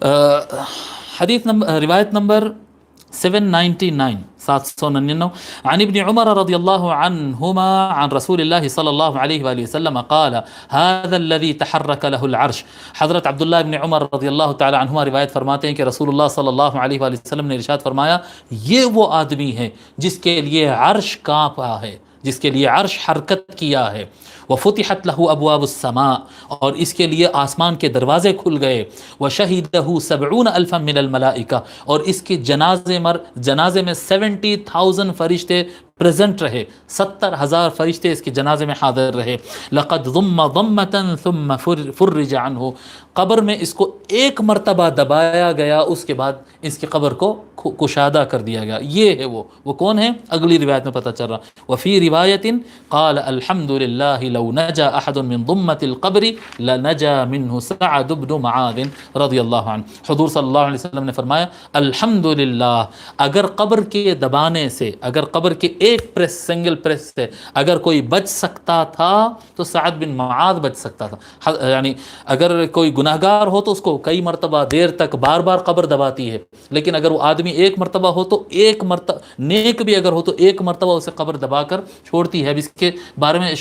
حدیث نمبر روایت نمبر 799 799 عن ابن عمر رضی اللہ عنہما عن رسول اللہ صلی اللہ علیہ وآلہ وسلم قال هذا الذي تحرك له العرش. حضرت عبداللہ ابن عمر رضی اللہ تعالی عنہما روایت فرماتے ہیں کہ رسول اللہ صلی اللہ علیہ وآلہ وسلم نے ارشاد فرمایا یہ وہ آدمی ہے جس کے لیے عرش کانپا ہے، جس کے لیے عرش حرکت کیا ہے. وفتحت له ابواب السماء، اور اس کے لیے آسمان کے دروازے کھل گئے. وشہدہ 70,000 من الملائکہ، اور اس کے جنازے میں 70,000 فرشتے پریزنٹ رہے، 70,000 فرشتے اس کے جنازے میں حاضر رہے. لقد ضم ضمۃ ثم فرج عنہ، قبر میں اس کو ایک مرتبہ دبایا گیا، اس کے بعد اس کی قبر کو کشادہ کر دیا گیا. یہ ہے وہ کون ہے؟ اگلی روایت میں پتہ چل رہا. وفی روایت قال الحمد للہ لو نجا احد من ضمۃ القبر لنجا منہ سعد بن معاذ رضی اللہ عنہ. حضور صلی اللہ علیہ وسلم نے فرمایا الحمد للہ، اگر قبر کے دبانے سے، اگر قبر کے ایک سنگل پریس سے اگر کوئی بچ سکتا تھا تو سعد بن معاذ بچ سکتا تھا. یعنی اگر کوئی گناہگار ہو تو اس کو کئی مرتبہ دیر تک بار بار قبر دباتی ہے، لیکن اگر وہ آدمی ایک مرتبہ ہو تو ایک مرتبہ، نیک بھی اگر ہو تو ایک مرتبہ اسے قبر دبا کر چھوڑتی ہے. اب اس کے بارے میں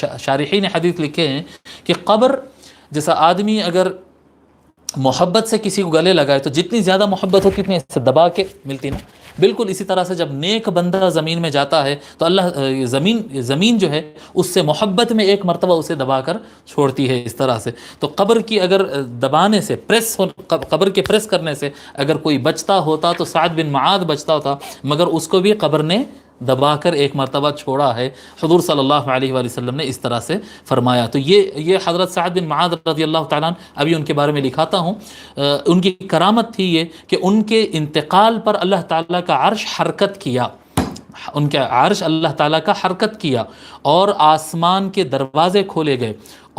شارحین حدیث لکھے ہیں کہ قبر جیسا آدمی اگر محبت سے کسی کو گلے لگائے تو جتنی زیادہ محبت ہو کتنی اس سے دبا کے ملتی نا. بالکل اسی طرح سے جب نیک بندہ زمین میں جاتا ہے تو اللہ زمین جو ہے اس سے محبت میں ایک مرتبہ اسے دبا کر چھوڑتی ہے اس طرح سے. تو قبر کی اگر دبانے سے قبر کے پریس کرنے سے اگر کوئی بچتا ہوتا تو سعد بن معاذ بچتا ہوتا، مگر اس کو بھی قبر نے دبا کر ایک مرتبہ چھوڑا ہے. حضور صلی اللہ علیہ وآلہ وسلم نے اس طرح سے فرمایا. تو یہ حضرت سعد بن معاذ رضی اللہ تعالیٰ عنہ، ابھی ان کے بارے میں لکھاتا ہوں. ان کی کرامت تھی یہ کہ ان کے انتقال پر اللہ تعالیٰ کا عرش حرکت کیا، ان کا عرش اللہ تعالیٰ کا حرکت کیا اور آسمان کے دروازے کھولے گئے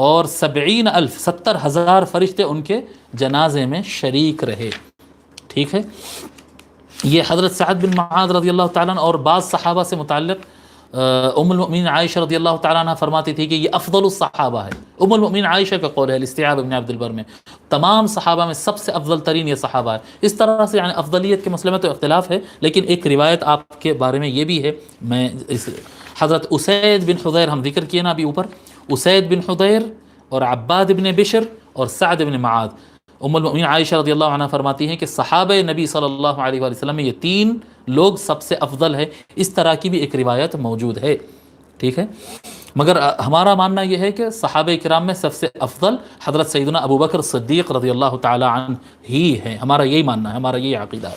اور 70,000 فرشتے ان کے جنازے میں شریک رہے. ٹھیک ہے، یہ حضرت سعد بن معاذ رضی اللہ تعالیٰ عنہ اور بعض صحابہ سے متعلق ام المؤمنین عائشہ رضی اللہ تعالیٰ عنہ فرماتی تھی کہ یہ افضل الصحابہ ہے. ام المؤمنین عائشہ کا قول ہے الاستیعاب ابن عبد البر میں، تمام صحابہ میں سب سے افضل ترین یہ صحابہ ہے. اس طرح سے یعنی افضلیت کے مسئلے میں تو اختلاف ہے، لیکن ایک روایت آپ کے بارے میں یہ بھی ہے. میں حضرت اسید بن حضیر، ہم ذکر کیے نا ابھی اوپر، اسید بن حضیر اور عباد بن بشر اور سعد بن معاذ. ام المؤمنین عائشہ رضی اللہ عنہ فرماتی ہیں کہ صحابہ نبی صلی اللہ علیہ وآلہ وسلم میں یہ تین لوگ سب سے افضل ہے. اس طرح کی بھی ایک روایت موجود ہے. ٹھیک ہے، مگر ہمارا ماننا یہ ہے کہ صحابہ کرام میں سب سے افضل حضرت سیدنا ابو بکر صدیق رضی اللہ تعالی عنہ ہی ہے. ہمارا یہی ماننا ہے، ہمارا یہی عقیدہ ہے.